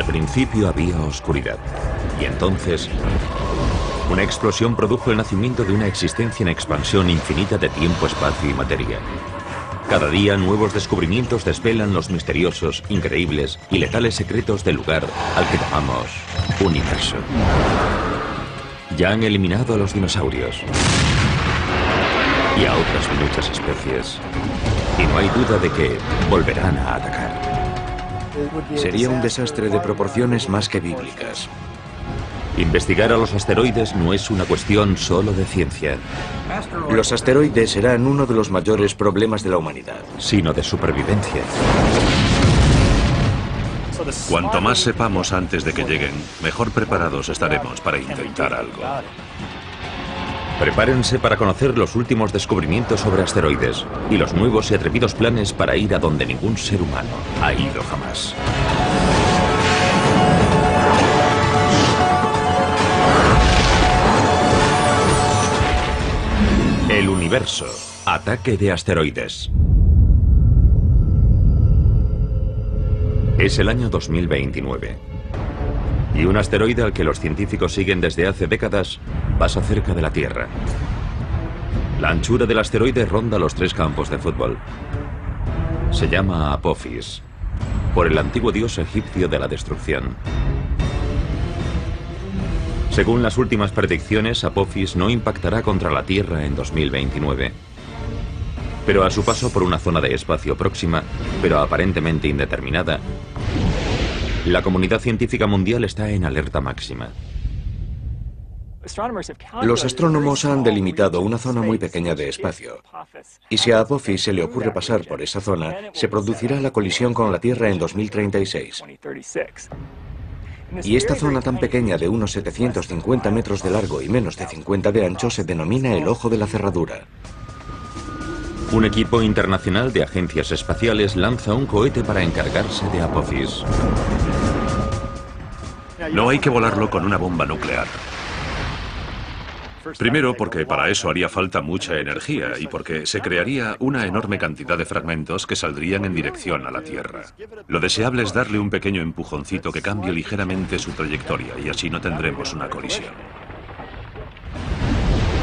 Al principio había oscuridad, y entonces una explosión produjo el nacimiento de una existencia en expansión infinita de tiempo, espacio y materia. Cada día nuevos descubrimientos desvelan los misteriosos, increíbles y letales secretos del lugar al que llamamos universo. Ya han eliminado a los dinosaurios y a otras muchas especies, y no hay duda de que volverán a atacar. Sería un desastre de proporciones más que bíblicas. Investigar a los asteroides no es una cuestión solo de ciencia. Los asteroides serán uno de los mayores problemas de la humanidad, sino de supervivencia. Cuanto más sepamos antes de que lleguen, mejor preparados estaremos para intentar algo. Prepárense para conocer los últimos descubrimientos sobre asteroides y los nuevos y atrevidos planes para ir a donde ningún ser humano ha ido jamás. El universo. Ataque de asteroides. Es el año 2029. Y un asteroide al que los científicos siguen desde hace décadas pasa cerca de la Tierra. La anchura del asteroide ronda los 3 campos de fútbol. Se llama Apophis, por el antiguo dios egipcio de la destrucción. Según las últimas predicciones, Apophis no impactará contra la Tierra en 2029. Pero a su paso por una zona de espacio próxima, pero aparentemente indeterminada, la comunidad científica mundial está en alerta máxima. Los astrónomos han delimitado una zona muy pequeña de espacio. Y si a Apophis se le ocurre pasar por esa zona, se producirá la colisión con la Tierra en 2036. Y esta zona tan pequeña de unos 750 metros de largo y menos de 50 de ancho se denomina el ojo de la cerradura. Un equipo internacional de agencias espaciales lanza un cohete para encargarse de Apophis. No hay que volarlo con una bomba nuclear. Primero, porque para eso haría falta mucha energía y porque se crearía una enorme cantidad de fragmentos que saldrían en dirección a la Tierra. Lo deseable es darle un pequeño empujoncito que cambie ligeramente su trayectoria y así no tendremos una colisión.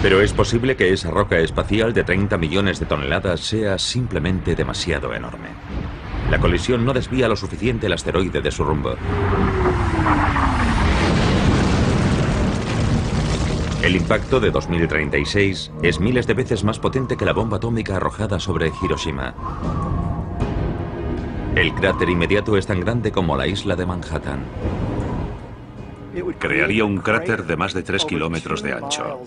Pero es posible que esa roca espacial de 30 millones de toneladas sea simplemente demasiado enorme. La colisión no desvía lo suficiente el asteroide de su rumbo. El impacto de 2036 es miles de veces más potente que la bomba atómica arrojada sobre Hiroshima. El cráter inmediato es tan grande como la isla de Manhattan. Crearía un cráter de más de 3 kilómetros de ancho.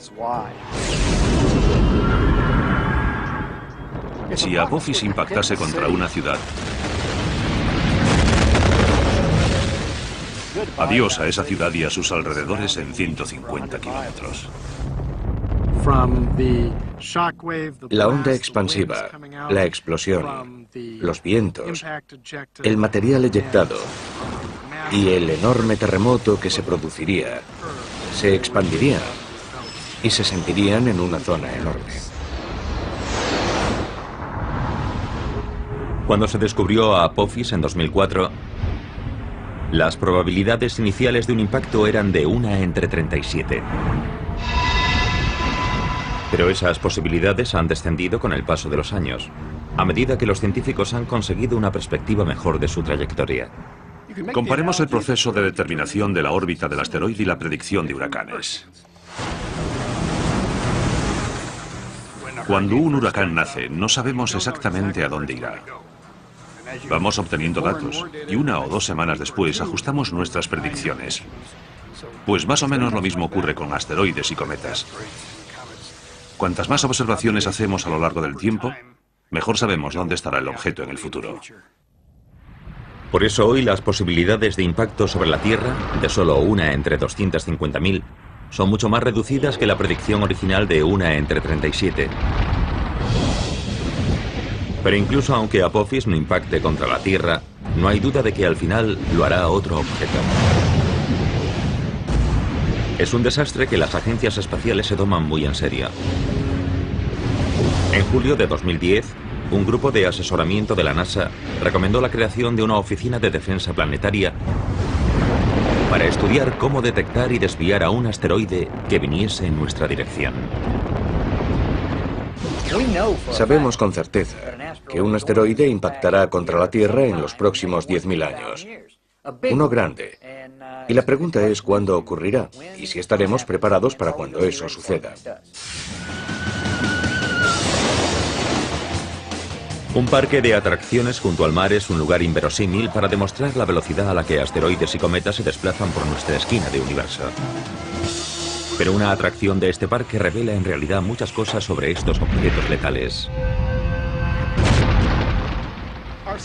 Si Apophis impactase contra una ciudad, adiós a esa ciudad y a sus alrededores en 150 kilómetros. La onda expansiva, la explosión, los vientos, el material eyectado y el enorme terremoto que se produciría, se expandirían y se sentirían en una zona enorme. Cuando se descubrió a Apophis en 2004, las probabilidades iniciales de un impacto eran de 1 entre 37. Pero esas posibilidades han descendido con el paso de los años, a medida que los científicos han conseguido una perspectiva mejor de su trayectoria. Comparemos el proceso de determinación de la órbita del asteroide y la predicción de huracanes. Cuando un huracán nace, no sabemos exactamente a dónde irá. Vamos obteniendo datos y 1 o 2 semanas después ajustamos nuestras predicciones. Pues más o menos lo mismo ocurre con asteroides y cometas. Cuantas más observaciones hacemos a lo largo del tiempo, mejor sabemos dónde estará el objeto en el futuro. Por eso hoy las posibilidades de impacto sobre la Tierra, de solo 1 entre 250.000, son mucho más reducidas que la predicción original de 1 entre 37. Pero incluso aunque Apophis no impacte contra la Tierra, no hay duda de que al final lo hará otro objeto. Es un desastre que las agencias espaciales se toman muy en serio. En julio de 2010, un grupo de asesoramiento de la NASA recomendó la creación de una oficina de defensa planetaria para estudiar cómo detectar y desviar a un asteroide que viniese en nuestra dirección. Sabemos con certeza que un asteroide impactará contra la Tierra en los próximos 10.000 años. Uno grande. Y la pregunta es cuándo ocurrirá y si estaremos preparados para cuando eso suceda. Un parque de atracciones junto al mar es un lugar inverosímil para demostrar la velocidad a la que asteroides y cometas se desplazan por nuestra esquina de universo. Pero una atracción de este parque revela en realidad muchas cosas sobre estos objetos letales.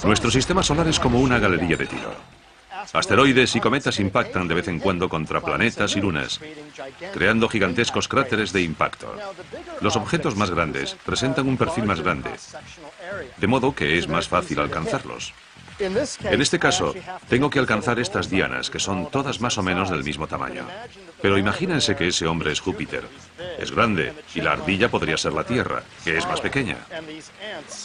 Nuestro sistema solar es como una galería de tiro. Asteroides y cometas impactan de vez en cuando contra planetas y lunas, creando gigantescos cráteres de impacto. Los objetos más grandes presentan un perfil más grande, de modo que es más fácil alcanzarlos. En este caso, tengo que alcanzar estas dianas, que son todas más o menos del mismo tamaño. Pero imagínense que ese hombre es Júpiter. Es grande, y la ardilla podría ser la Tierra, que es más pequeña.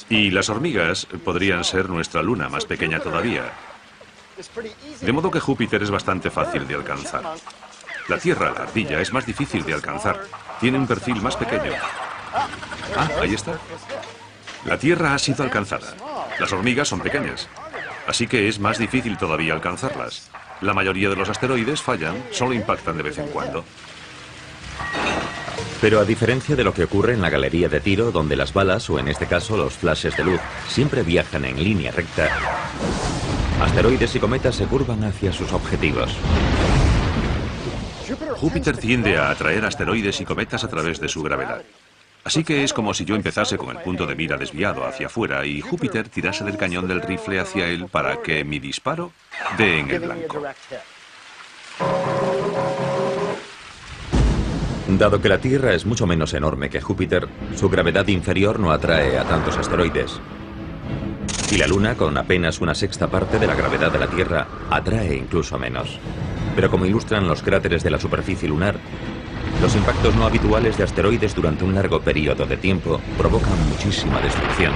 Y las hormigas podrían ser nuestra luna, más pequeña todavía. De modo que Júpiter es bastante fácil de alcanzar. La Tierra, la ardilla, es más difícil de alcanzar. Tiene un perfil más pequeño. Ah, ahí está. La Tierra ha sido alcanzada. Las hormigas son pequeñas. Así que es más difícil todavía alcanzarlas. La mayoría de los asteroides fallan, solo impactan de vez en cuando. Pero a diferencia de lo que ocurre en la galería de tiro, donde las balas, o en este caso los flashes de luz, siempre viajan en línea recta, asteroides y cometas se curvan hacia sus objetivos. Júpiter tiende a atraer asteroides y cometas a través de su gravedad. Así que es como si yo empezase con el punto de mira desviado hacia afuera y Júpiter tirase del cañón del rifle hacia él para que mi disparo dé en el blanco. Dado que la Tierra es mucho menos enorme que Júpiter, su gravedad inferior no atrae a tantos asteroides. Y la Luna, con apenas una sexta parte de la gravedad de la Tierra, atrae incluso menos. Pero como ilustran los cráteres de la superficie lunar, los impactos no habituales de asteroides durante un largo periodo de tiempo provocan muchísima destrucción.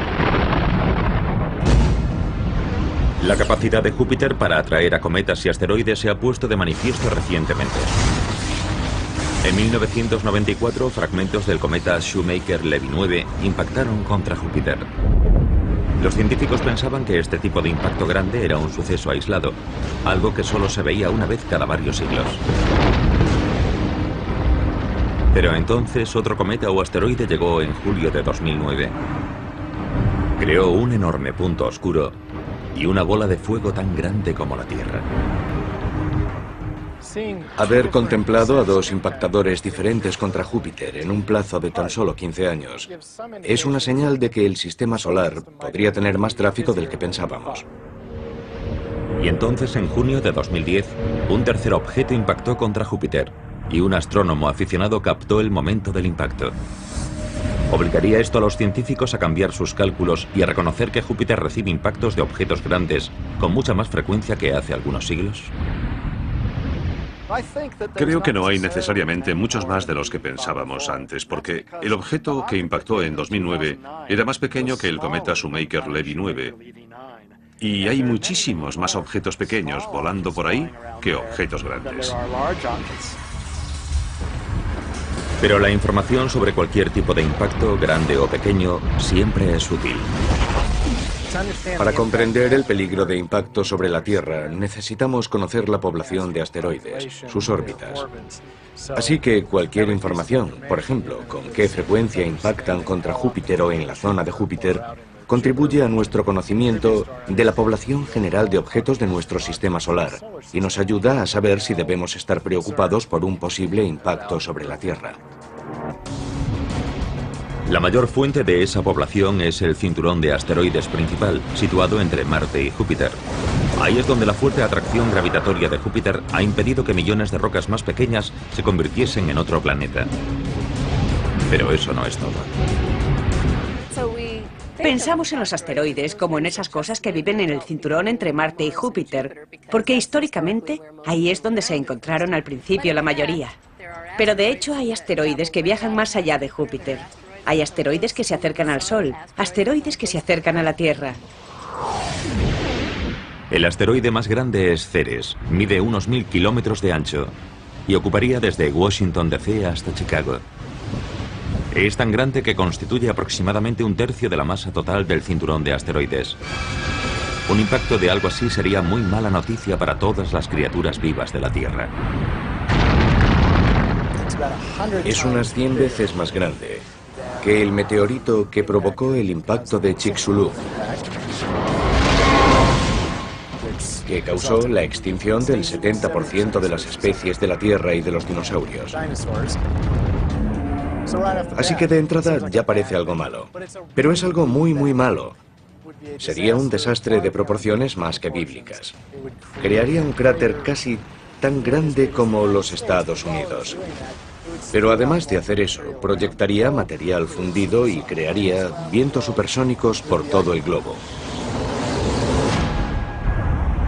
La capacidad de Júpiter para atraer a cometas y asteroides se ha puesto de manifiesto recientemente. En 1994, fragmentos del cometa Shoemaker-Levy 9 impactaron contra Júpiter. Los científicos pensaban que este tipo de impacto grande era un suceso aislado, algo que solo se veía una vez cada varios siglos. Pero entonces otro cometa o asteroide llegó en julio de 2009. Creó un enorme punto oscuro y una bola de fuego tan grande como la Tierra. Haber contemplado a dos impactadores diferentes contra Júpiter en un plazo de tan solo 15 años es una señal de que el sistema solar podría tener más tráfico del que pensábamos. Y entonces, en junio de 2010, un tercer objeto impactó contra Júpiter y un astrónomo aficionado captó el momento del impacto. ¿Obligaría esto a los científicos a cambiar sus cálculos y a reconocer que Júpiter recibe impactos de objetos grandes con mucha más frecuencia que hace algunos siglos? Creo que no hay necesariamente muchos más de los que pensábamos antes, porque el objeto que impactó en 2009 era más pequeño que el cometa Shoemaker-Levy 9. Y hay muchísimos más objetos pequeños volando por ahí que objetos grandes. Pero la información sobre cualquier tipo de impacto, grande o pequeño, siempre es útil. Para comprender el peligro de impacto sobre la Tierra, necesitamos conocer la población de asteroides, sus órbitas. Así que cualquier información, por ejemplo, con qué frecuencia impactan contra Júpiter o en la zona de Júpiter, contribuye a nuestro conocimiento de la población general de objetos de nuestro sistema solar y nos ayuda a saber si debemos estar preocupados por un posible impacto sobre la Tierra. La mayor fuente de esa población es el cinturón de asteroides principal, situado entre Marte y Júpiter. Ahí es donde la fuerte atracción gravitatoria de Júpiter ha impedido que millones de rocas más pequeñas se convirtiesen en otro planeta. Pero eso no es todo. Pensamos en los asteroides como en esas cosas que viven en el cinturón entre Marte y Júpiter, porque históricamente ahí es donde se encontraron al principio la mayoría. Pero de hecho hay asteroides que viajan más allá de Júpiter. Hay asteroides que se acercan al Sol, asteroides que se acercan a la Tierra. El asteroide más grande es Ceres, mide unos 1000 kilómetros de ancho y ocuparía desde Washington DC hasta Chicago. Es tan grande que constituye aproximadamente un tercio de la masa total del cinturón de asteroides. Un impacto de algo así sería muy mala noticia para todas las criaturas vivas de la Tierra. Es unas 100 veces más grande que el meteorito que provocó el impacto de Chicxulub, que causó la extinción del 70% de las especies de la Tierra y de los dinosaurios. Así que de entrada ya parece algo malo, pero es algo muy malo. Sería un desastre de proporciones más que bíblicas. Crearía un cráter casi tan grande como los Estados Unidos. Pero además de hacer eso, proyectaría material fundido y crearía vientos supersónicos por todo el globo.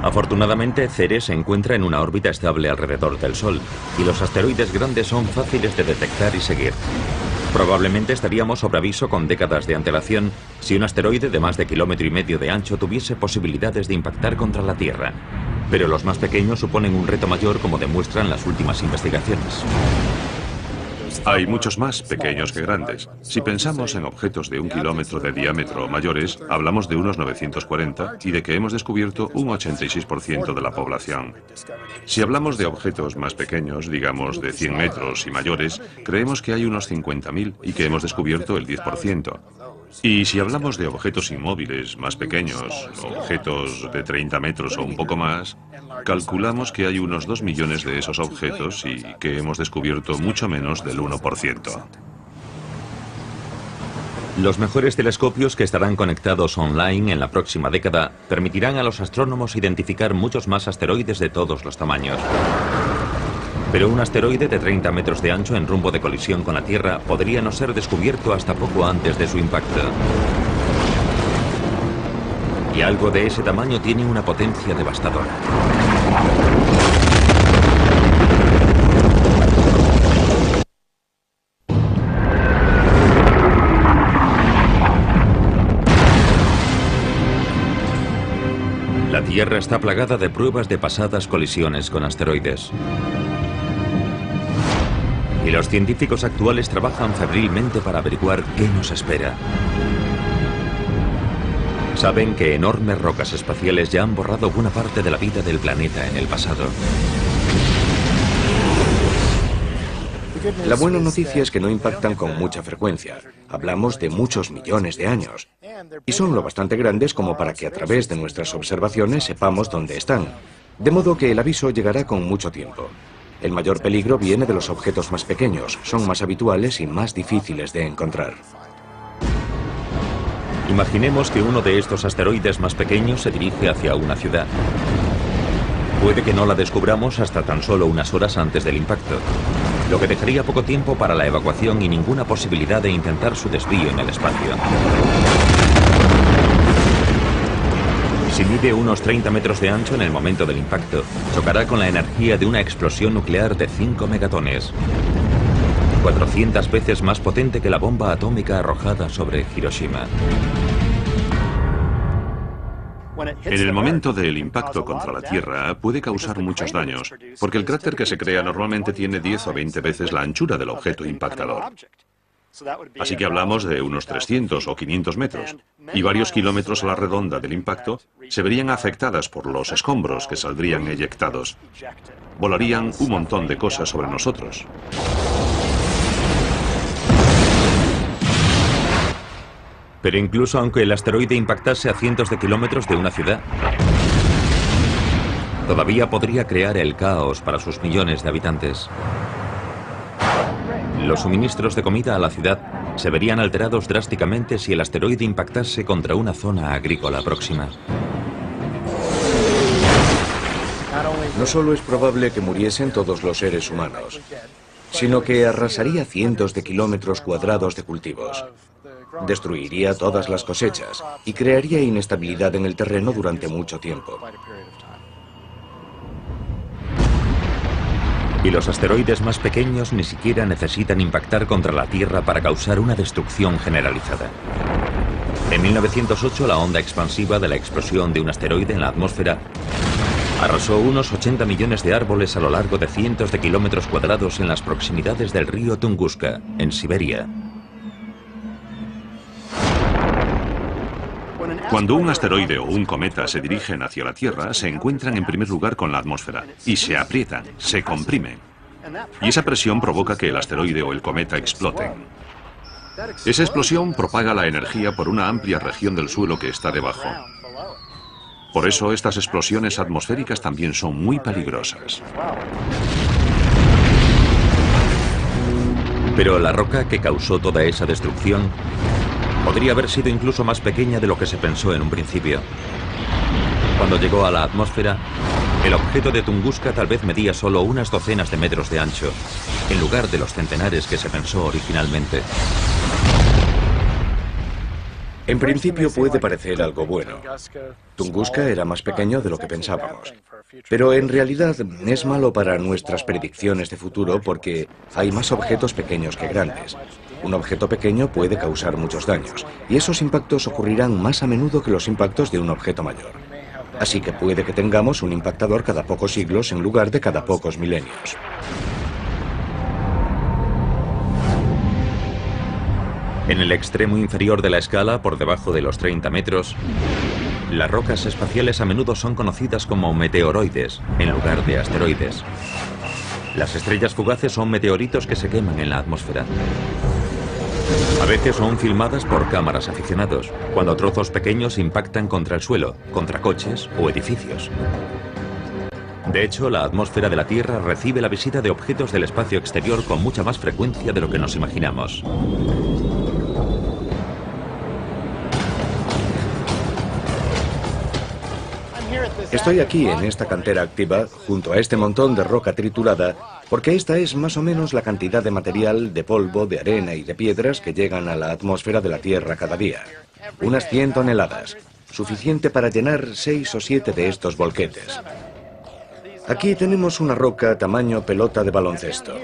Afortunadamente, Ceres se encuentra en una órbita estable alrededor del Sol, y los asteroides grandes son fáciles de detectar y seguir. Probablemente estaríamos sobre aviso con décadas de antelación si un asteroide de más de 1,5 kilómetros de ancho tuviese posibilidades de impactar contra la Tierra. Pero los más pequeños suponen un reto mayor, como demuestran las últimas investigaciones. Hay muchos más pequeños que grandes. Si pensamos en objetos de 1 kilómetro de diámetro o mayores, hablamos de unos 940 y de que hemos descubierto un 86% de la población. Si hablamos de objetos más pequeños, digamos de 100 metros y mayores, creemos que hay unos 50.000 y que hemos descubierto el 10%. Y si hablamos de objetos inmóviles más pequeños, objetos de 30 metros o un poco más, calculamos que hay unos 2 millones de esos objetos y que hemos descubierto mucho menos del 1%. Los mejores telescopios que estarán conectados online en la próxima década permitirán a los astrónomos identificar muchos más asteroides de todos los tamaños. Pero un asteroide de 30 metros de ancho en rumbo de colisión con la Tierra podría no ser descubierto hasta poco antes de su impacto. Y algo de ese tamaño tiene una potencia devastadora. La Tierra está plagada de pruebas de pasadas colisiones con asteroides. Y los científicos actuales trabajan febrilmente para averiguar qué nos espera. Saben que enormes rocas espaciales ya han borrado buena parte de la vida del planeta en el pasado. La buena noticia es que no impactan con mucha frecuencia. Hablamos de muchos millones de años. Y son lo bastante grandes como para que a través de nuestras observaciones sepamos dónde están. De modo que el aviso llegará con mucho tiempo. El mayor peligro viene de los objetos más pequeños. Son más habituales y más difíciles de encontrar. Imaginemos que uno de estos asteroides más pequeños se dirige hacia una ciudad. Puede que no la descubramos hasta tan solo unas horas antes del impacto, lo que dejaría poco tiempo para la evacuación y ninguna posibilidad de intentar su desvío en el espacio. Si mide unos 30 metros de ancho en el momento del impacto, chocará con la energía de una explosión nuclear de 5 megatones. 400 veces más potente que la bomba atómica arrojada sobre Hiroshima. En el momento del impacto contra la Tierra puede causar muchos daños, porque el cráter que se crea normalmente tiene 10 o 20 veces la anchura del objeto impactador. Así que hablamos de unos 300 o 500 metros, y varios kilómetros a la redonda del impacto se verían afectadas por los escombros que saldrían eyectados. Volarían un montón de cosas sobre nosotros. Pero incluso aunque el asteroide impactase a cientos de kilómetros de una ciudad, todavía podría crear el caos para sus millones de habitantes. Los suministros de comida a la ciudad se verían alterados drásticamente si el asteroide impactase contra una zona agrícola próxima. No solo es probable que muriesen todos los seres humanos, sino que arrasaría cientos de kilómetros cuadrados de cultivos. Destruiría todas las cosechas y crearía inestabilidad en el terreno durante mucho tiempo. Y los asteroides más pequeños ni siquiera necesitan impactar contra la Tierra para causar una destrucción generalizada. En 1908, la onda expansiva de la explosión de un asteroide en la atmósfera arrasó unos 80 millones de árboles a lo largo de cientos de kilómetros cuadrados en las proximidades del río Tunguska, en Siberia. Cuando un asteroide o un cometa se dirigen hacia la Tierra, se encuentran en primer lugar con la atmósfera y se aprietan, se comprimen. Y esa presión provoca que el asteroide o el cometa exploten. Esa explosión propaga la energía por una amplia región del suelo que está debajo. Por eso estas explosiones atmosféricas también son muy peligrosas. Pero la roca que causó toda esa destrucción podría haber sido incluso más pequeña de lo que se pensó en un principio. Cuando llegó a la atmósfera, el objeto de Tunguska tal vez medía solo unas docenas de metros de ancho, en lugar de los centenares que se pensó originalmente. En principio puede parecer algo bueno. Tunguska era más pequeño de lo que pensábamos. Pero en realidad es malo para nuestras predicciones de futuro porque hay más objetos pequeños que grandes. Un objeto pequeño puede causar muchos daños, y esos impactos ocurrirán más a menudo que los impactos de un objeto mayor. Así que puede que tengamos un impactador cada pocos siglos en lugar de cada pocos milenios. En el extremo inferior de la escala, por debajo de los 30 metros, las rocas espaciales a menudo son conocidas como meteoroides, en lugar de asteroides. Las estrellas fugaces son meteoritos que se queman en la atmósfera. A veces son filmadas por cámaras aficionados, cuando trozos pequeños impactan contra el suelo, contra coches o edificios. De hecho, la atmósfera de la Tierra recibe la visita de objetos del espacio exterior con mucha más frecuencia de lo que nos imaginamos. Estoy aquí en esta cantera activa, junto a este montón de roca triturada, porque esta es más o menos la cantidad de material, de polvo, de arena y de piedras que llegan a la atmósfera de la Tierra cada día. Unas 100 toneladas, suficiente para llenar 6 o 7 de estos volquetes. Aquí tenemos una roca tamaño pelota de baloncesto.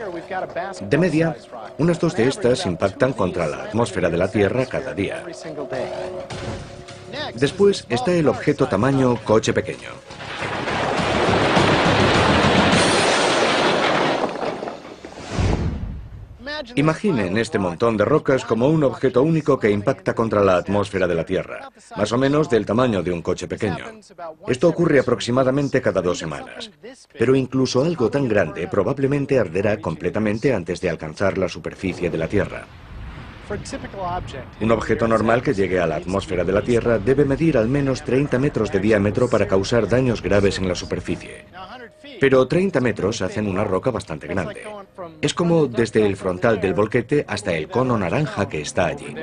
De media, unas 2 de estas impactan contra la atmósfera de la Tierra cada día. Después está el objeto tamaño coche pequeño. Imaginen este montón de rocas como un objeto único que impacta contra la atmósfera de la Tierra, más o menos del tamaño de un coche pequeño. Esto ocurre aproximadamente cada 2 semanas. Pero incluso algo tan grande probablemente arderá completamente antes de alcanzar la superficie de la Tierra. Un objeto normal que llegue a la atmósfera de la Tierra debe medir al menos 30 metros de diámetro para causar daños graves en la superficie. Pero 30 metros hacen una roca bastante grande. Es como desde el frontal del volquete hasta el cono naranja que está allí.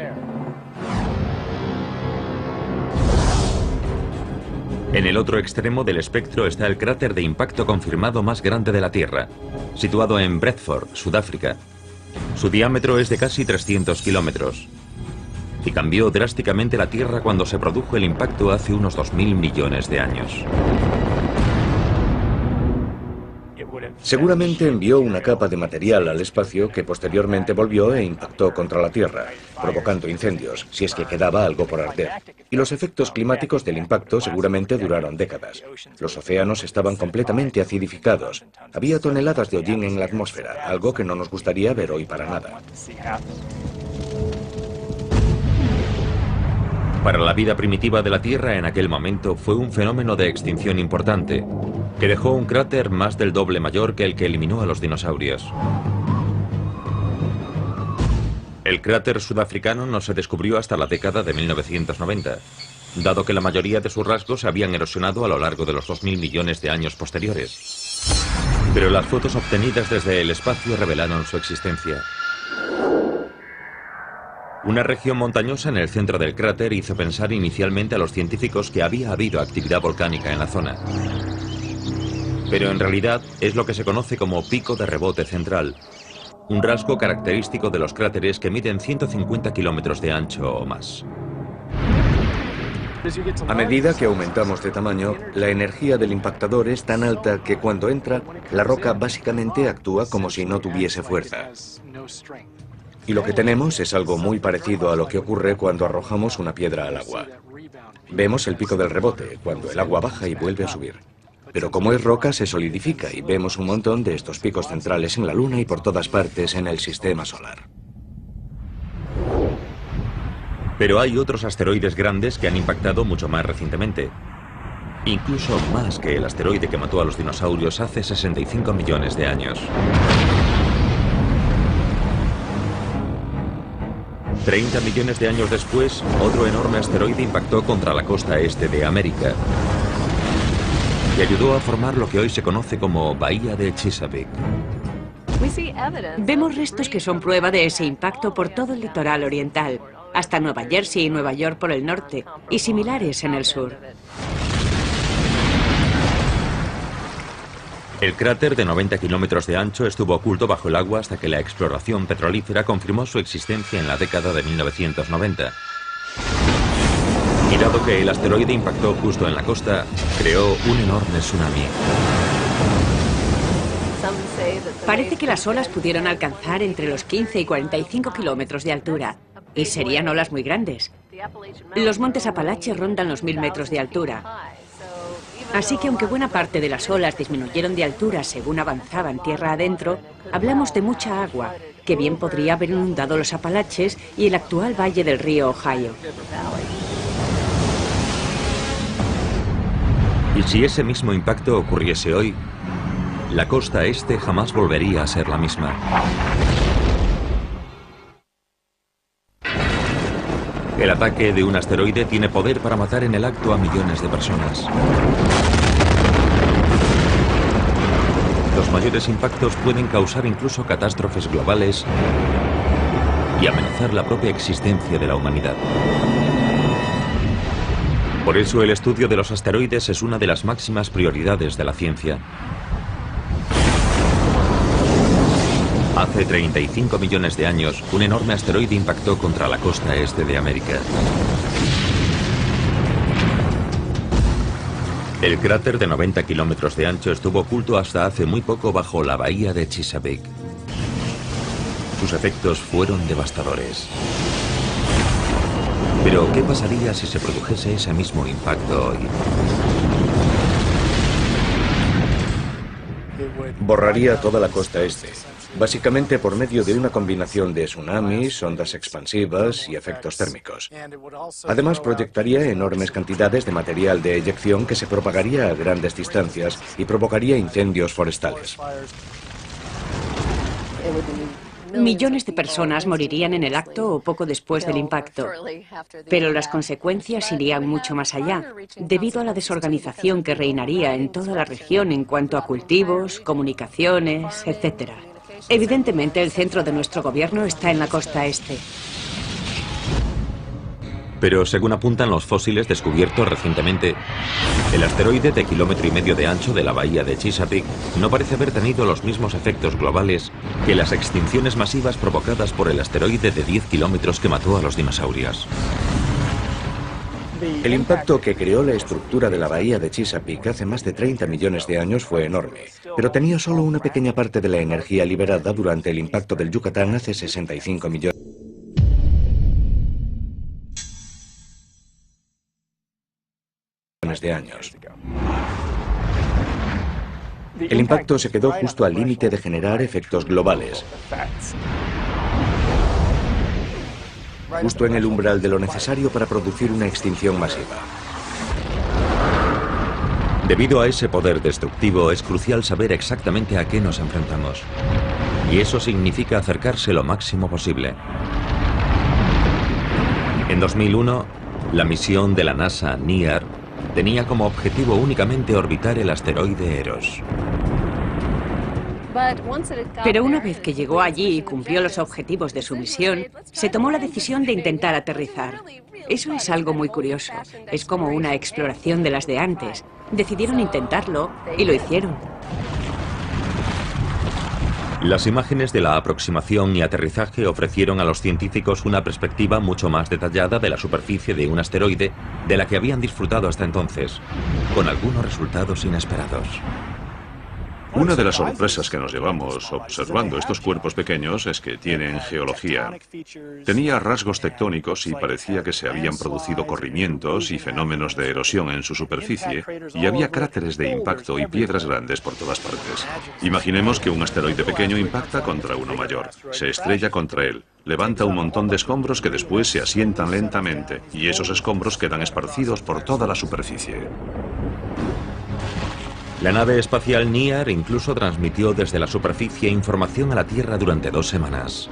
En el otro extremo del espectro está el cráter de impacto confirmado más grande de la Tierra, situado en Bredford, Sudáfrica. Su diámetro es de casi 300 kilómetros y cambió drásticamente la Tierra cuando se produjo el impacto hace unos 2.000 millones de años. Seguramente envió una capa de material al espacio que posteriormente volvió e impactó contra la Tierra, provocando incendios, si es que quedaba algo por arder. Y los efectos climáticos del impacto seguramente duraron décadas. Los océanos estaban completamente acidificados. Había toneladas de hollín en la atmósfera, algo que no nos gustaría ver hoy para nada. Para la vida primitiva de la Tierra en aquel momento fue un fenómeno de extinción importante, que dejó un cráter más del doble mayor que el que eliminó a los dinosaurios. El cráter sudafricano no se descubrió hasta la década de 1990, dado que la mayoría de sus rasgos se habían erosionado a lo largo de los 2.000 millones de años posteriores. Pero las fotos obtenidas desde el espacio revelaron su existencia. Una región montañosa en el centro del cráter hizo pensar inicialmente a los científicos que había habido actividad volcánica en la zona. Pero en realidad es lo que se conoce como pico de rebote central, un rasgo característico de los cráteres que miden 150 kilómetros de ancho o más. A medida que aumentamos de tamaño, la energía del impactador es tan alta que cuando entra, la roca básicamente actúa como si no tuviese fuerza. Y lo que tenemos es algo muy parecido a lo que ocurre cuando arrojamos una piedra al agua. Vemos el pico del rebote, cuando el agua baja y vuelve a subir. Pero como es roca, se solidifica y vemos un montón de estos picos centrales en la Luna y por todas partes en el sistema solar. Pero hay otros asteroides grandes que han impactado mucho más recientemente. Incluso más que el asteroide que mató a los dinosaurios hace 65 millones de años. 30 millones de años después, otro enorme asteroide impactó contra la costa este de América y ayudó a formar lo que hoy se conoce como Bahía de Chesapeake. Vemos restos que son prueba de ese impacto por todo el litoral oriental, hasta Nueva Jersey y Nueva York por el norte, y similares en el sur. El cráter de 90 kilómetros de ancho estuvo oculto bajo el agua hasta que la exploración petrolífera confirmó su existencia en la década de 1990. Y dado que el asteroide impactó justo en la costa, creó un enorme tsunami. Parece que las olas pudieron alcanzar entre los 15 y 45 kilómetros de altura, y serían olas muy grandes. Los montes Apalaches rondan los 1000 metros de altura. Así que aunque buena parte de las olas disminuyeron de altura según avanzaban tierra adentro, hablamos de mucha agua, que bien podría haber inundado los Apalaches y el actual valle del río Ohio. Y si ese mismo impacto ocurriese hoy, la costa este jamás volvería a ser la misma. El ataque de un asteroide tiene poder para matar en el acto a millones de personas. Los mayores impactos pueden causar incluso catástrofes globales y amenazar la propia existencia de la humanidad. Por eso el estudio de los asteroides es una de las máximas prioridades de la ciencia. Hace 35 millones de años, un enorme asteroide impactó contra la costa este de América. El cráter de 90 kilómetros de ancho estuvo oculto hasta hace muy poco bajo la bahía de Chesapeake. Sus efectos fueron devastadores. Pero, ¿qué pasaría si se produjese ese mismo impacto hoy? Borraría toda la costa este, básicamente por medio de una combinación de tsunamis, ondas expansivas y efectos térmicos. Además, proyectaría enormes cantidades de material de eyección que se propagaría a grandes distancias y provocaría incendios forestales. Millones de personas morirían en el acto o poco después del impacto. Pero las consecuencias irían mucho más allá, debido a la desorganización que reinaría en toda la región en cuanto a cultivos, comunicaciones, etc. Evidentemente, el centro de nuestro gobierno está en la costa este. Pero según apuntan los fósiles descubiertos recientemente, el asteroide de 1,5 kilómetros de ancho de la bahía de Chesapeake no parece haber tenido los mismos efectos globales que las extinciones masivas provocadas por el asteroide de 10 kilómetros que mató a los dinosaurios. El impacto que creó la estructura de la bahía de Chesapeake hace más de 30 millones de años fue enorme, pero tenía solo una pequeña parte de la energía liberada durante el impacto del Yucatán hace 65 millones de años. El impacto se quedó justo al límite de generar efectos globales, justo en el umbral de lo necesario para producir una extinción masiva. Debido a ese poder destructivo, es crucial saber exactamente a qué nos enfrentamos. Y eso significa acercarse lo máximo posible. En 2001, la misión de la NASA NEAR tenía como objetivo únicamente orbitar el asteroide Eros. Pero una vez que llegó allí y cumplió los objetivos de su misión, se tomó la decisión de intentar aterrizar. Eso es algo muy curioso. Es como una exploración de las de antes. Decidieron intentarlo y lo hicieron. Las imágenes de la aproximación y aterrizaje ofrecieron a los científicos una perspectiva mucho más detallada de la superficie de un asteroide de la que habían disfrutado hasta entonces, con algunos resultados inesperados. Una de las sorpresas que nos llevamos observando estos cuerpos pequeños es que tienen geología. Tenía rasgos tectónicos y parecía que se habían producido corrimientos y fenómenos de erosión en su superficie, y había cráteres de impacto y piedras grandes por todas partes. Imaginemos que un asteroide pequeño impacta contra uno mayor, se estrella contra él, levanta un montón de escombros que después se asientan lentamente, y esos escombros quedan esparcidos por toda la superficie. La nave espacial NIAR incluso transmitió desde la superficie información a la Tierra durante 2 semanas.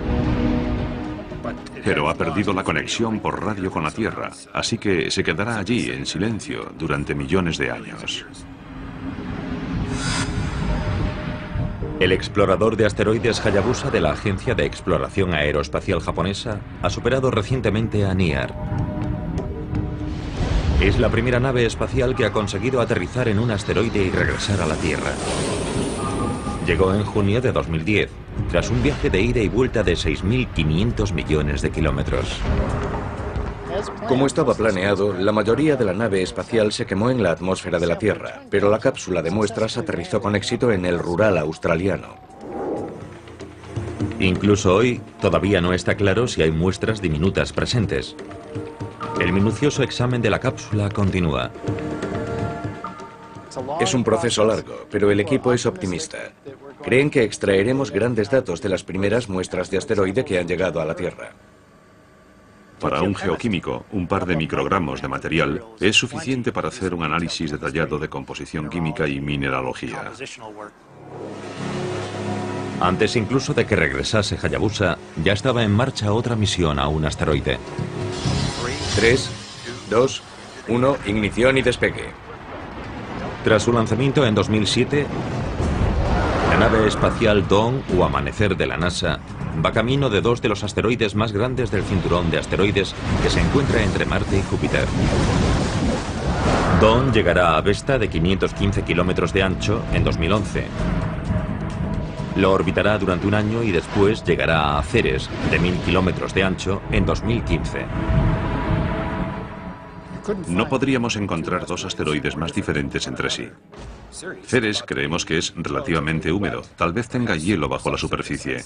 Pero ha perdido la conexión por radio con la Tierra, así que se quedará allí en silencio durante millones de años. El explorador de asteroides Hayabusa de la Agencia de Exploración Aeroespacial Japonesa ha superado recientemente a NIAR. Es la primera nave espacial que ha conseguido aterrizar en un asteroide y regresar a la Tierra. Llegó en junio de 2010, tras un viaje de ida y vuelta de 6.500 millones de kilómetros. Como estaba planeado, la mayoría de la nave espacial se quemó en la atmósfera de la Tierra, pero la cápsula de muestras aterrizó con éxito en el rural australiano. Incluso hoy, todavía no está claro si hay muestras diminutas presentes. El minucioso examen de la cápsula continúa. Es un proceso largo, pero el equipo es optimista. Creen que extraeremos grandes datos de las primeras muestras de asteroide que han llegado a la Tierra. Para un geoquímico, un par de microgramos de material es suficiente para hacer un análisis detallado de composición química y mineralogía. Antes incluso de que regresase Hayabusa, ya estaba en marcha otra misión a un asteroide. 3, 2, 1, ignición y despegue. Tras su lanzamiento en 2007, la nave espacial Dawn o Amanecer de la NASA va camino de 2 de los asteroides más grandes del cinturón de asteroides que se encuentra entre Marte y Júpiter. Dawn llegará a Vesta, de 515 kilómetros de ancho, en 2011. Lo orbitará durante un año y después llegará a Ceres, de 1000 kilómetros de ancho, en 2015. No podríamos encontrar 2 asteroides más diferentes entre sí. Ceres creemos que es relativamente húmedo, tal vez tenga hielo bajo la superficie.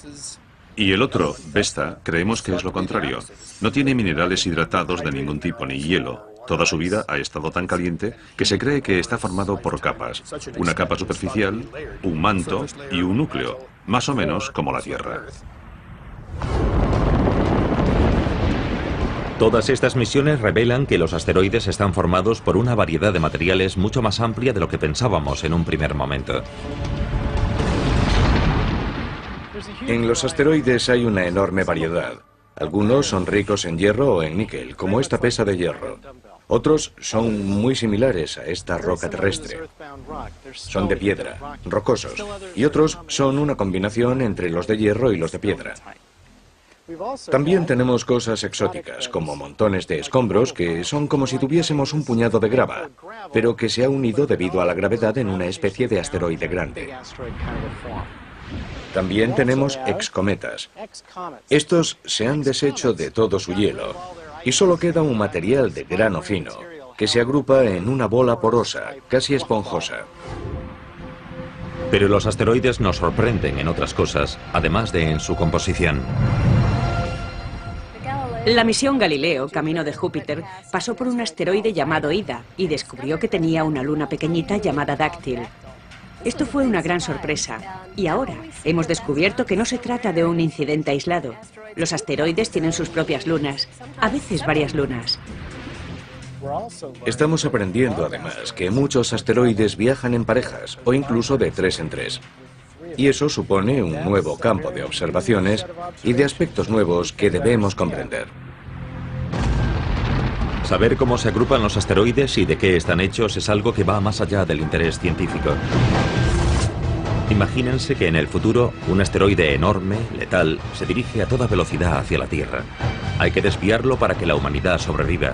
Y el otro, Vesta, creemos que es lo contrario. No tiene minerales hidratados de ningún tipo ni hielo. Toda su vida ha estado tan caliente que se cree que está formado por capas. Una capa superficial, un manto y un núcleo, más o menos como la Tierra. Todas estas misiones revelan que los asteroides están formados por una variedad de materiales mucho más amplia de lo que pensábamos en un primer momento. En los asteroides hay una enorme variedad. Algunos son ricos en hierro o en níquel, como esta pesa de hierro. Otros son muy similares a esta roca terrestre. Son de piedra, rocosos. Y otros son una combinación entre los de hierro y los de piedra. También tenemos cosas exóticas, como montones de escombros que son como si tuviésemos un puñado de grava, pero que se ha unido debido a la gravedad en una especie de asteroide grande. También tenemos excometas. Estos se han deshecho de todo su hielo y solo queda un material de grano fino que se agrupa en una bola porosa, casi esponjosa. Pero los asteroides nos sorprenden en otras cosas, además de en su composición. La misión Galileo, camino de Júpiter, pasó por un asteroide llamado Ida y descubrió que tenía una luna pequeñita llamada Dáctil. Esto fue una gran sorpresa. Y ahora hemos descubierto que no se trata de un incidente aislado. Los asteroides tienen sus propias lunas, a veces varias lunas. Estamos aprendiendo además que muchos asteroides viajan en parejas o incluso de 3 en 3. Y eso supone un nuevo campo de observaciones y de aspectos nuevos que debemos comprender. Saber cómo se agrupan los asteroides y de qué están hechos es algo que va más allá del interés científico. Imagínense que en el futuro un asteroide enorme, letal, se dirige a toda velocidad hacia la Tierra. Hay que desviarlo para que la humanidad sobreviva.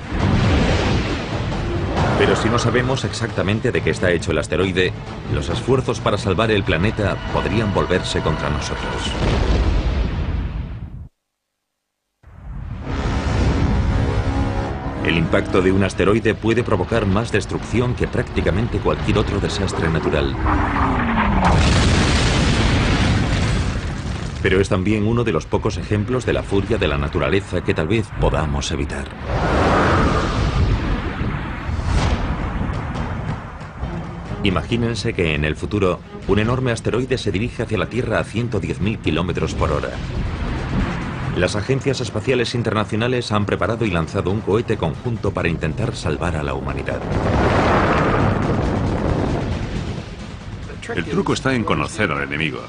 Pero si no sabemos exactamente de qué está hecho el asteroide, los esfuerzos para salvar el planeta podrían volverse contra nosotros. El impacto de un asteroide puede provocar más destrucción que prácticamente cualquier otro desastre natural. Pero es también uno de los pocos ejemplos de la furia de la naturaleza que tal vez podamos evitar. Imagínense que en el futuro un enorme asteroide se dirige hacia la Tierra a 110.000 kilómetros por hora. Las agencias espaciales internacionales han preparado y lanzado un cohete conjunto para intentar salvar a la humanidad. El truco está en conocer al enemigo.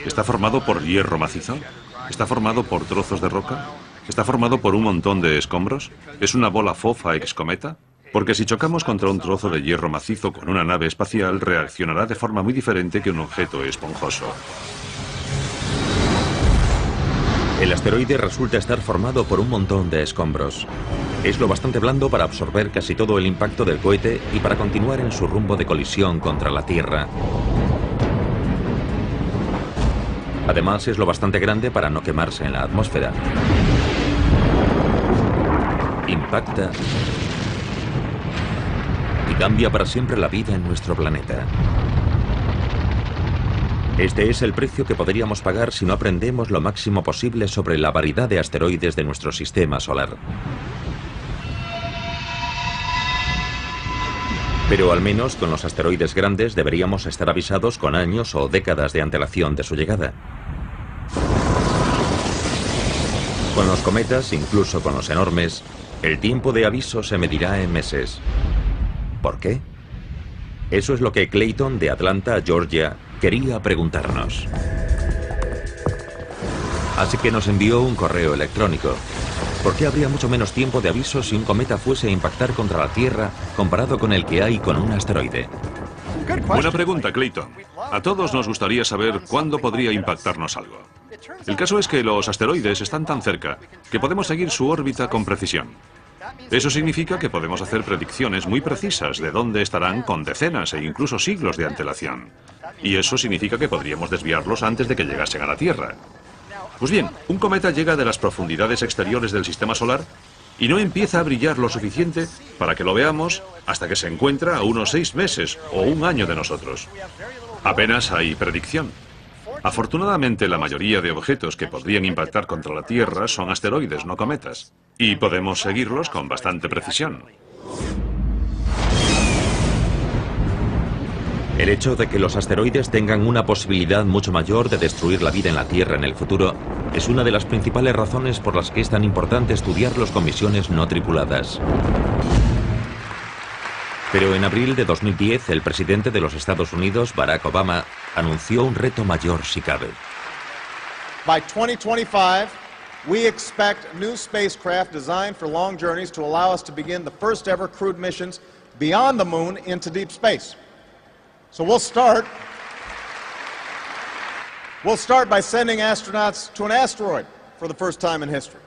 ¿Está formado por hierro macizo? ¿Está formado por trozos de roca? ¿Está formado por un montón de escombros? ¿Es una bola fofa excometa? Porque si chocamos contra un trozo de hierro macizo con una nave espacial, reaccionará de forma muy diferente que un objeto esponjoso. El asteroide resulta estar formado por un montón de escombros. Es lo bastante blando para absorber casi todo el impacto del cohete y para continuar en su rumbo de colisión contra la Tierra. Además, es lo bastante grande para no quemarse en la atmósfera. Impacta y cambia para siempre la vida en nuestro planeta. Este es el precio que podríamos pagar si no aprendemos lo máximo posible sobre la variedad de asteroides de nuestro sistema solar. Pero al menos con los asteroides grandes deberíamos estar avisados con años o décadas de antelación de su llegada. Con los cometas, incluso con los enormes, el tiempo de aviso se medirá en meses. ¿Por qué? Eso es lo que Clayton, de Atlanta, Georgia, quería preguntarnos. Así que nos envió un correo electrónico. ¿Por qué habría mucho menos tiempo de aviso si un cometa fuese a impactar contra la Tierra comparado con el que hay con un asteroide? Buena pregunta, Clayton. A todos nos gustaría saber cuándo podría impactarnos algo. El caso es que los asteroides están tan cerca que podemos seguir su órbita con precisión. Eso significa que podemos hacer predicciones muy precisas de dónde estarán con decenas e incluso siglos de antelación. Y eso significa que podríamos desviarlos antes de que llegasen a la Tierra. Pues bien, un cometa llega de las profundidades exteriores del sistema solar y no empieza a brillar lo suficiente para que lo veamos hasta que se encuentra a unos 6 meses o un año de nosotros. Apenas hay predicción. Afortunadamente, la mayoría de objetos que podrían impactar contra la Tierra son asteroides, no cometas. Y podemos seguirlos con bastante precisión. El hecho de que los asteroides tengan una posibilidad mucho mayor de destruir la vida en la Tierra en el futuro es una de las principales razones por las que es tan importante estudiarlos con misiones no tripuladas. Pero en abril de 2010, el presidente de los Estados Unidos, Barack Obama, anunció un reto mayor si cabe. By 2025, we expect new spacecraft designed for long journeys to allow us to begin the first ever crewed missions beyond the moon into deep space. So we'll start by sending astronauts to an asteroid for the first time in history.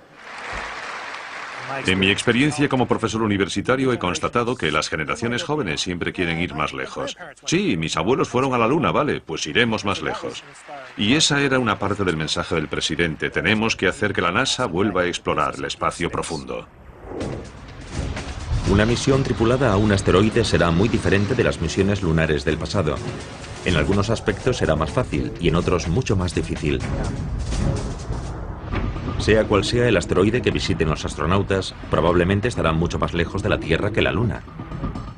En mi experiencia como profesor universitario he constatado que las generaciones jóvenes siempre quieren ir más lejos. Sí, mis abuelos fueron a la Luna, vale, pues iremos más lejos. Y esa era una parte del mensaje del presidente. Tenemos que hacer que la NASA vuelva a explorar el espacio profundo. Una misión tripulada a un asteroide será muy diferente de las misiones lunares del pasado. En algunos aspectos será más fácil y en otros mucho más difícil. Sea cual sea el asteroide que visiten los astronautas, probablemente estarán mucho más lejos de la Tierra que la Luna.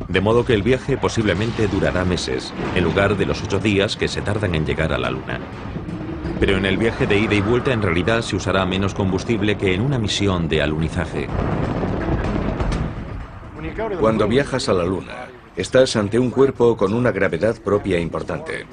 De modo que el viaje posiblemente durará meses, en lugar de los 8 días que se tardan en llegar a la Luna. Pero en el viaje de ida y vuelta en realidad se usará menos combustible que en una misión de alunizaje. Cuando viajas a la Luna, estás ante un cuerpo con una gravedad propia importante.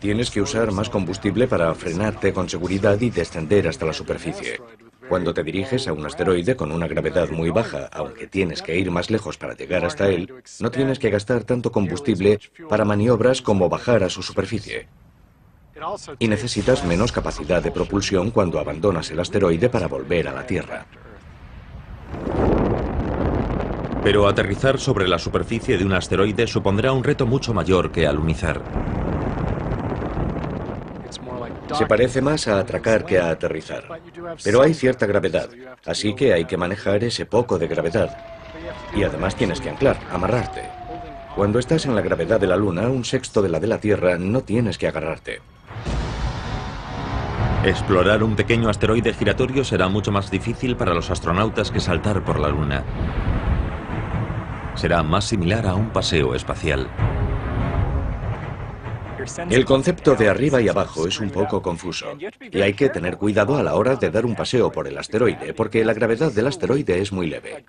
Tienes que usar más combustible para frenarte con seguridad y descender hasta la superficie. Cuando te diriges a un asteroide con una gravedad muy baja, aunque tienes que ir más lejos para llegar hasta él, no tienes que gastar tanto combustible para maniobras como bajar a su superficie. Y necesitas menos capacidad de propulsión cuando abandonas el asteroide para volver a la Tierra. Pero aterrizar sobre la superficie de un asteroide supondrá un reto mucho mayor que alunizar. Se parece más a atracar que a aterrizar. Pero hay cierta gravedad, así que hay que manejar ese poco de gravedad. Y además tienes que anclar, amarrarte. Cuando estás en la gravedad de la Luna, 1/6 de la Tierra, no tienes que agarrarte. Explorar un pequeño asteroide giratorio será mucho más difícil para los astronautas que saltar por la Luna. Será más similar a un paseo espacial. El concepto de arriba y abajo es un poco confuso, y hay que tener cuidado a la hora de dar un paseo por el asteroide, porque la gravedad del asteroide es muy leve.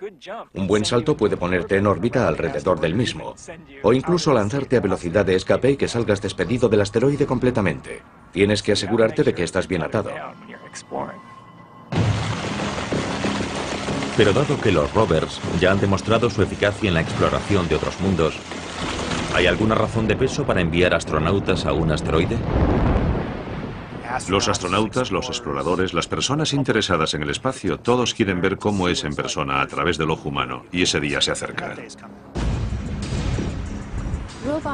Un buen salto puede ponerte en órbita alrededor del mismo, o incluso lanzarte a velocidad de escape y que salgas despedido del asteroide completamente. Tienes que asegurarte de que estás bien atado. Pero dado que los rovers ya han demostrado su eficacia en la exploración de otros mundos, ¿hay alguna razón de peso para enviar astronautas a un asteroide? Los astronautas, los exploradores, las personas interesadas en el espacio, todos quieren ver cómo es en persona a través del ojo humano, y ese día se acerca.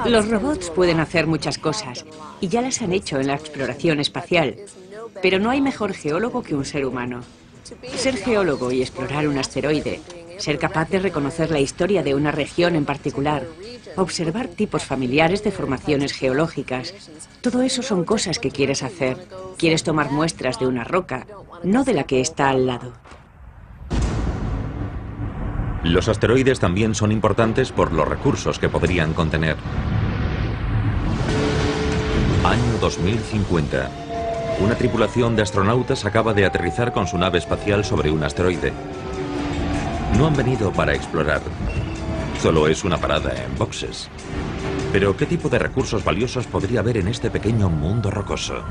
Los robots pueden hacer muchas cosas, y ya las han hecho en la exploración espacial, pero no hay mejor geólogo que un ser humano. Ser geólogo y explorar un asteroide, ser capaz de reconocer la historia de una región en particular, observar tipos familiares de formaciones geológicas, todo eso son cosas que quieres hacer. Quieres tomar muestras de una roca, no de la que está al lado. Los asteroides también son importantes por los recursos que podrían contener. Año 2050. Una tripulación de astronautas acaba de aterrizar con su nave espacial sobre un asteroide. No han venido para explorar. Solo es una parada en boxes. Pero ¿qué tipo de recursos valiosos podría haber en este pequeño mundo rocoso?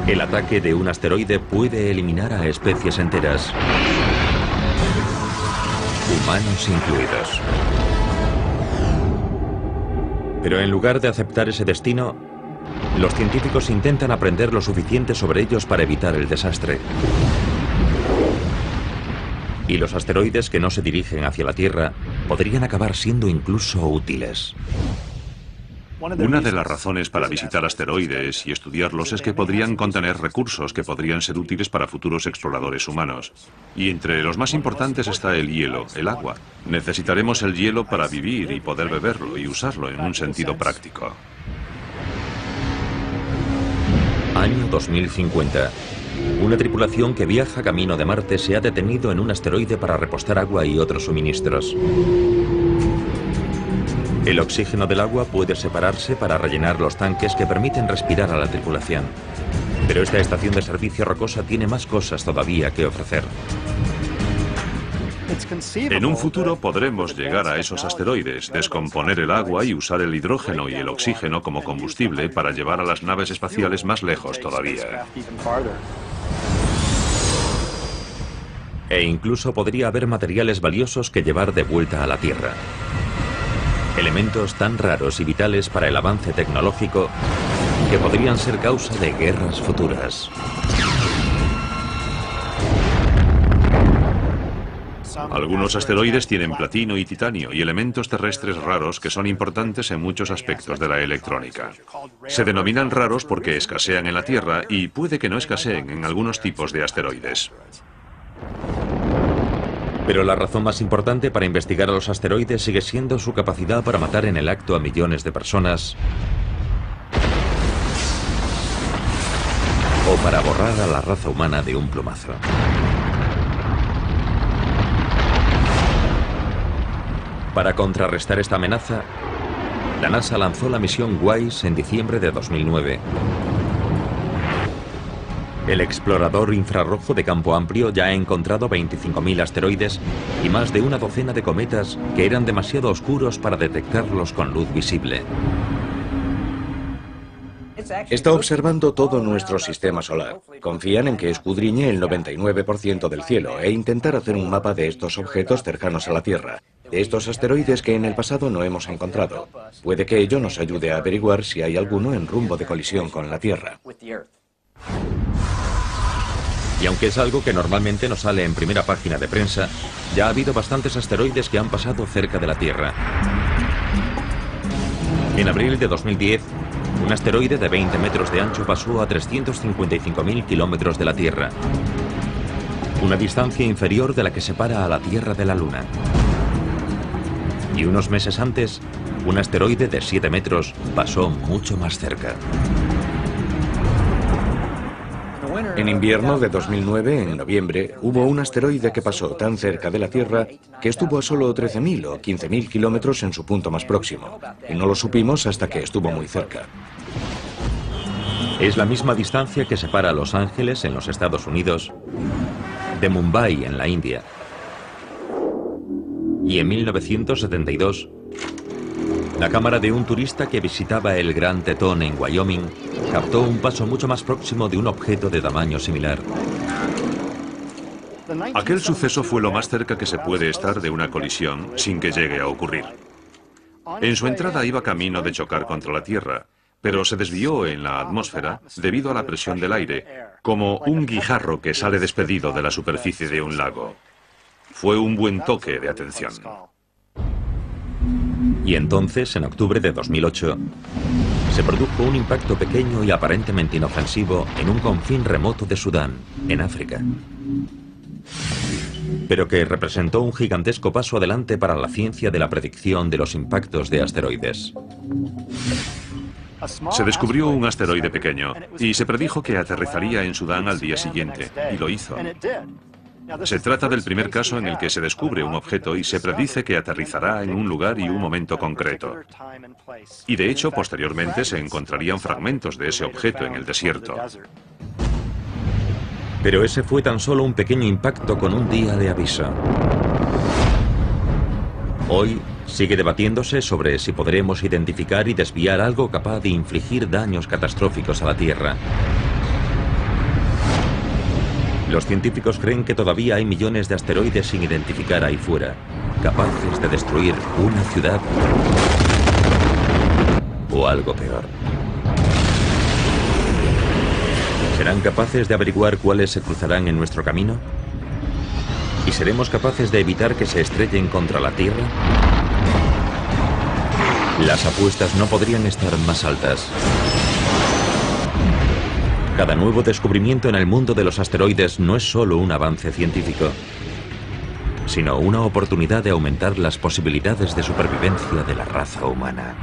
El ataque de un asteroide puede eliminar a especies enteras, humanos incluidos. Pero en lugar de aceptar ese destino, los científicos intentan aprender lo suficiente sobre ellos para evitar el desastre. Y los asteroides que no se dirigen hacia la Tierra podrían acabar siendo incluso útiles. Una de las razones para visitar asteroides y estudiarlos es que podrían contener recursos que podrían ser útiles para futuros exploradores humanos. Y entre los más importantes está el hielo, el agua. Necesitaremos el hielo para vivir y poder beberlo y usarlo en un sentido práctico. Año 2050. Una tripulación que viaja camino de Marte se ha detenido en un asteroide para repostar agua y otros suministros. El oxígeno del agua puede separarse para rellenar los tanques que permiten respirar a la tripulación. Pero esta estación de servicio rocosa tiene más cosas todavía que ofrecer. En un futuro podremos llegar a esos asteroides, descomponer el agua y usar el hidrógeno y el oxígeno como combustible para llevar a las naves espaciales más lejos todavía. E incluso podría haber materiales valiosos que llevar de vuelta a la Tierra. Elementos tan raros y vitales para el avance tecnológico que podrían ser causa de guerras futuras. Algunos asteroides tienen platino y titanio y elementos terrestres raros que son importantes en muchos aspectos de la electrónica. Se denominan raros porque escasean en la Tierra y puede que no escaseen en algunos tipos de asteroides. Pero la razón más importante para investigar a los asteroides sigue siendo su capacidad para matar en el acto a millones de personas o para borrar a la raza humana de un plumazo. Para contrarrestar esta amenaza, la NASA lanzó la misión WISE en diciembre de 2009. El explorador infrarrojo de campo amplio ya ha encontrado 25.000 asteroides y más de una docena de cometas que eran demasiado oscuros para detectarlos con luz visible. Está observando todo nuestro sistema solar. Confían en que escudriñe el 99% del cielo e intentar hacer un mapa de estos objetos cercanos a la Tierra, de estos asteroides que en el pasado no hemos encontrado. Puede que ello nos ayude a averiguar si hay alguno en rumbo de colisión con la Tierra. Y aunque es algo que normalmente no sale en primera página de prensa, ya ha habido bastantes asteroides que han pasado cerca de la Tierra. En abril de 2010, un asteroide de 20 metros de ancho pasó a 355.000 kilómetros de la Tierra, una distancia inferior de la que separa a la Tierra de la Luna. Y unos meses antes, un asteroide de 7 metros pasó mucho más cerca. En invierno de 2009, en noviembre, hubo un asteroide que pasó tan cerca de la Tierra que estuvo a solo 13.000 o 15.000 kilómetros en su punto más próximo. Y no lo supimos hasta que estuvo muy cerca. Es la misma distancia que separa a Los Ángeles, en los Estados Unidos, de Mumbai, en la India. Y en 1972, la cámara de un turista que visitaba el Gran Tetón en Wyoming captó un paso mucho más próximo de un objeto de tamaño similar. Aquel suceso fue lo más cerca que se puede estar de una colisión sin que llegue a ocurrir. En su entrada iba camino de chocar contra la Tierra, pero se desvió en la atmósfera debido a la presión del aire, como un guijarro que sale despedido de la superficie de un lago. Fue un buen toque de atención. Y entonces, en octubre de 2008, se produjo un impacto pequeño y aparentemente inofensivo en un confín remoto de Sudán, en África, pero que representó un gigantesco paso adelante para la ciencia de la predicción de los impactos de asteroides. Se descubrió un asteroide pequeño y se predijo que aterrizaría en Sudán al día siguiente, y lo hizo. Se trata del primer caso en el que se descubre un objeto y se predice que aterrizará en un lugar y un momento concreto. Y de hecho, posteriormente se encontrarían fragmentos de ese objeto en el desierto. Pero ese fue tan solo un pequeño impacto con un día de aviso. Hoy sigue debatiéndose sobre si podremos identificar y desviar algo capaz de infligir daños catastróficos a la Tierra. Los científicos creen que todavía hay millones de asteroides sin identificar ahí fuera, capaces de destruir una ciudad o algo peor. ¿Serán capaces de averiguar cuáles se cruzarán en nuestro camino? ¿Y seremos capaces de evitar que se estrellen contra la Tierra? Las apuestas no podrían estar más altas. Cada nuevo descubrimiento en el mundo de los asteroides no es solo un avance científico, sino una oportunidad de aumentar las posibilidades de supervivencia de la raza humana.